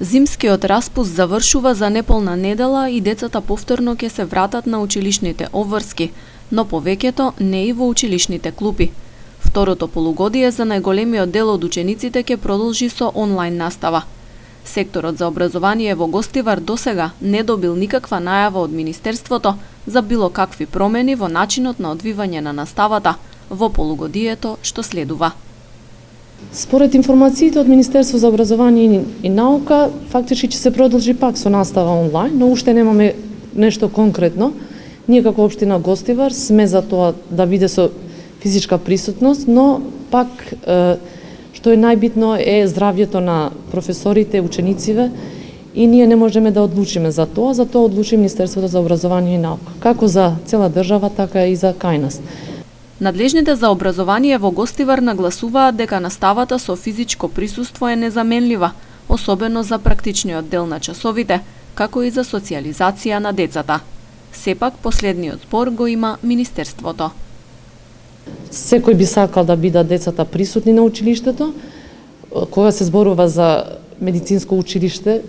Зимскиот распуст завршува за неполна недела и децата повторно ќе се вратат на училишните обврски, но повеќето не и во училишните клупи. Второто полугодие за најголемиот дел од учениците ќе продолжи со онлайн настава. Секторот за образование во Гостивар досега не добил никаква најава од Министерството за било какви промени во начинот на одвивање на наставата во полугодието што следува. Според информациите од Министерство за образование и наука, фактички ќе се продолжи пак со настава онлайн, но уште немаме нешто конкретно. Ние како општина Гостивар сме за тоа да биде со физичка присутност, но пак што е најбитно е здравјето на професорите, ученициве и ние не можеме да одлучиме за тоа одлучи Министерството за образование и наука, како за цела држава, така и за кај нас. Надлежните за образование во Гостивар нагласуваат дека наставата со физичко присуство е незаменлива, особено за практичниот дел на часовите, како и за социјализација на децата. Сепак, последниот збор го има Министерството. Секој би сакал да бидат децата присутни на училиштето. Кога се зборува за медицинско училиште,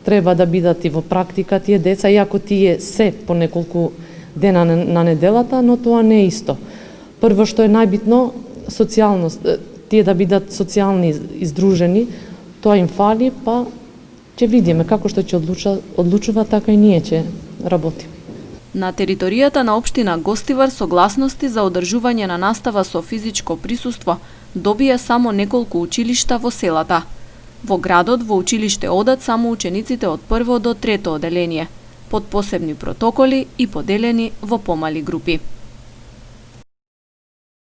треба да бидат и во практика тие деца, иако тие се по неколку дена на неделата, но тоа не е исто. Прво што е најбитно, социјалност, тие да бидат социјални издружени, тоа им фали, па ќе видиме како што ќе одлучува, така и ние ќе работиме. На територијата на општина Гостивар согласности за одржување на настава со физичко присуство добија само неколку училишта во селата. Во градот во училиште одат само учениците од прво до трето оделение, под посебни протоколи и поделени во помали групи.